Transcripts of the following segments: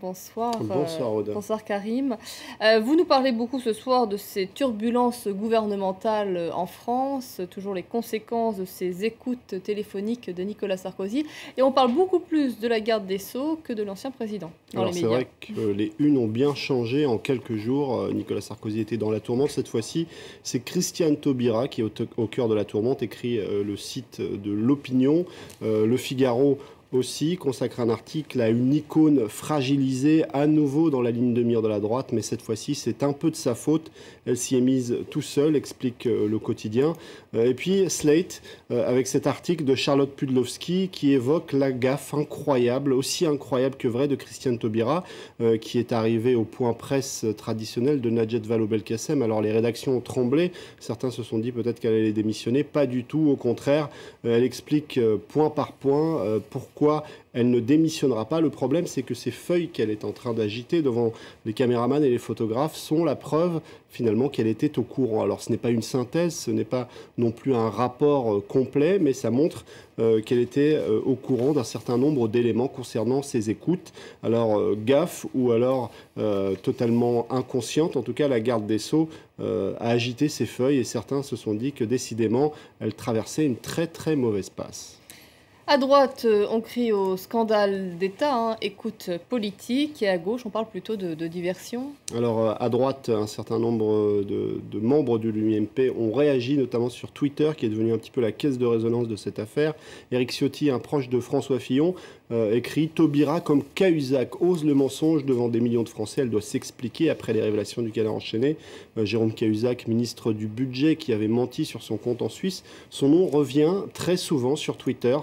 Bonsoir, Bonsoir Aude. bonsoir Karim. Vous nous parlez beaucoup ce soir de ces turbulences gouvernementales en France, toujours les conséquences de ces écoutes téléphoniques de Nicolas Sarkozy. Et on parle beaucoup plus de la garde des Sceaux que de l'ancien président dans les médias. C'est vrai que les unes ont bien changé en quelques jours. Nicolas Sarkozy était dans la tourmente. Cette fois-ci, c'est Christiane Taubira qui est au cœur de la tourmente, écrit le site de l'Opinion. Le Figaro aussi consacre un article à une icône fragilisée à nouveau dans la ligne de mire de la droite, mais cette fois-ci c'est un peu de sa faute, elle s'y est mise tout seule, explique le quotidien. Et puis Slate avec cet article de Charlotte Pudlowski qui évoque la gaffe incroyable, aussi incroyable que vraie, de Christiane Taubira qui est arrivée au point presse traditionnel de Najat Vallaud-Belkacem. Alors les rédactions ont tremblé, certains se sont dit peut-être qu'elle allait démissionner, pas du tout, au contraire, elle explique point par point pourquoi elle ne démissionnera pas. Le problème, c'est que ces feuilles qu'elle est en train d'agiter devant les caméramans et les photographes sont la preuve, finalement, qu'elle était au courant. Alors, ce n'est pas une synthèse, ce n'est pas non plus un rapport complet, mais ça montre qu'elle était au courant d'un certain nombre d'éléments concernant ses écoutes. Alors, gaffe ou alors totalement inconsciente. En tout cas, la garde des Sceaux a agité ces feuilles et certains se sont dit que, décidément, elle traversait une très, très mauvaise passe. À droite, on crie au scandale d'État, écoute politique, et à gauche, on parle plutôt de diversion. Alors, à droite, un certain nombre de membres de l'UMP ont réagi, notamment sur Twitter, qui est devenu un petit peu la caisse de résonance de cette affaire. Éric Ciotti, un proche de François Fillon, écrit « Taubira, comme Cahuzac, ose le mensonge devant des millions de Français. Elle doit s'expliquer après les révélations du Canard enchaîné. » Jérôme Cahuzac, ministre du Budget, qui avait menti sur son compte en Suisse. Son nom revient très souvent sur Twitter.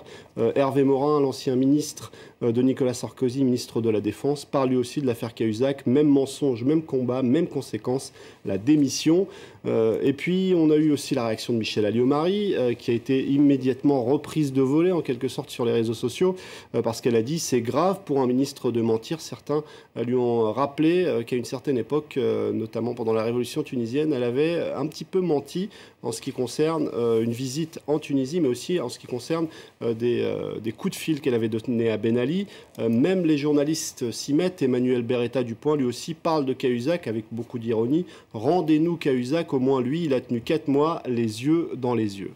Hervé Morin, l'ancien ministre de Nicolas Sarkozy, ministre de la Défense, parle lui aussi de l'affaire Cahuzac. Même mensonge, même combat, même conséquence, la démission. Et puis, on a eu aussi la réaction de Michèle Alliot-Marie, qui a été immédiatement reprise de volée, en quelque sorte, sur les réseaux sociaux, parce qu'elle a dit « c'est grave pour un ministre de mentir ». Certains lui ont rappelé qu'à une certaine époque, notamment pendant la révolution tunisienne, elle avait un petit peu menti en ce qui concerne une visite en Tunisie, mais aussi en ce qui concerne des coups de fil qu'elle avait donnés à Ben Ali. Même les journalistes s'y mettent. Emmanuel Beretta du Point, lui aussi, parle de Cahuzac avec beaucoup d'ironie. « Rendez-nous Cahuzac, au moins lui, il a tenu 4 mois, les yeux dans les yeux ».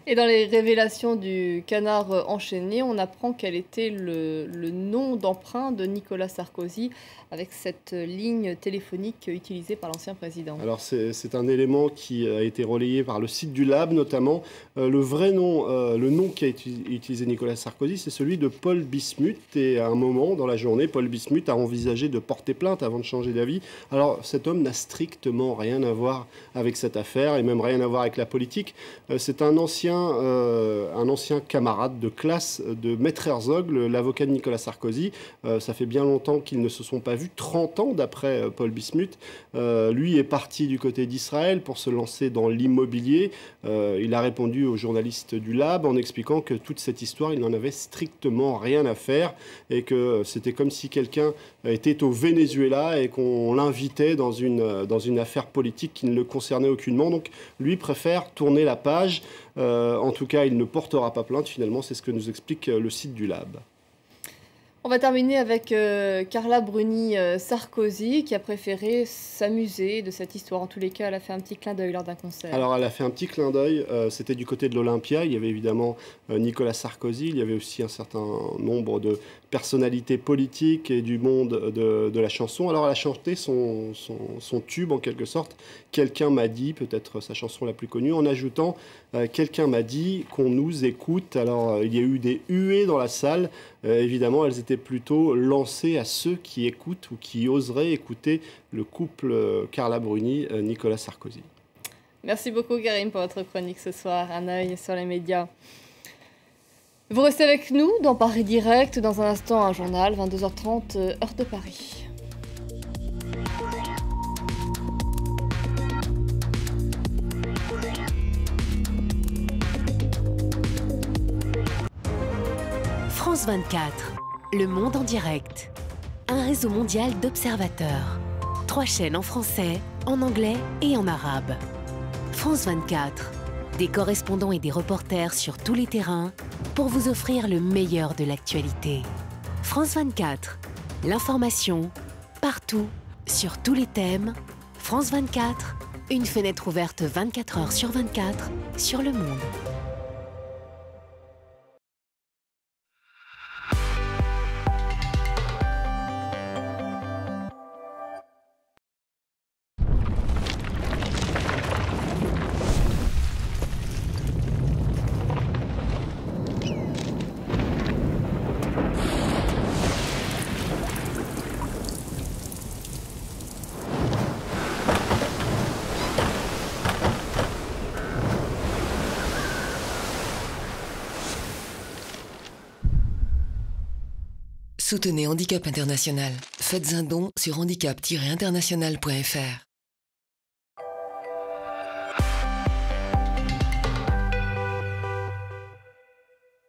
Et dans les révélations du Canard enchaîné, on apprend quel était le nom d'emprunt de Nicolas Sarkozy avec cette ligne téléphonique utilisée par l'ancien président. Alors c'est un élément qui a été relayé par le site du Lab notamment. Le vrai nom, le nom qu'a utilisé Nicolas Sarkozy, c'est celui de Paul Bismuth. Et à un moment dans la journée, Paul Bismuth a envisagé de porter plainte avant de changer d'avis. Alors cet homme n'a strictement rien à voir avec cette affaire et même rien à voir avec la politique. C'est un ancien camarade de classe de Maître Herzog, l'avocat de Nicolas Sarkozy. Ça fait bien longtemps qu'ils ne se sont pas vus, 30 ans d'après Paul Bismuth. Lui est parti du côté d'Israël pour se lancer dans l'immobilier. Il a répondu aux journalistes du Lab en expliquant que toute cette histoire, il n'en avait strictement rien à faire et que c'était comme si quelqu'un était au Venezuela et qu'on l'invitait dans une affaire politique qui ne le concernait aucunement. Donc lui préfère tourner la page. En tout cas, il ne portera pas plainte, finalement, c'est ce que nous explique le site du Lab. On va terminer avec Carla Bruni Sarkozy qui a préféré s'amuser de cette histoire. En tous les cas, elle a fait un petit clin d'œil lors d'un concert. Alors, elle a fait un petit clin d'œil. C'était du côté de l'Olympia. Il y avait évidemment Nicolas Sarkozy. Il y avait aussi un certain nombre de personnalités politiques et du monde de la chanson. Alors, elle a chanté son tube, en quelque sorte. Quelqu'un m'a dit, peut-être sa chanson la plus connue, en ajoutant quelqu'un m'a dit qu'on nous écoute. Alors, il y a eu des huées dans la salle. Évidemment, elles étaient plutôt lancées à ceux qui écoutent ou qui oseraient écouter le couple Carla Bruni-Nicolas Sarkozy. Merci beaucoup, Karim, pour votre chronique ce soir. Un œil sur les médias. Vous restez avec nous dans Paris Direct. Dans un instant, un journal, 22h30, heure de Paris. France 24, le monde en direct. Un réseau mondial d'observateurs. 3 chaînes en français, en anglais et en arabe. France 24, des correspondants et des reporters sur tous les terrains pour vous offrir le meilleur de l'actualité. France 24, L'information, partout, sur tous les thèmes. France 24, une fenêtre ouverte 24 heures sur 24 sur le monde. Soutenez Handicap International. Faites un don sur handicap-international.fr.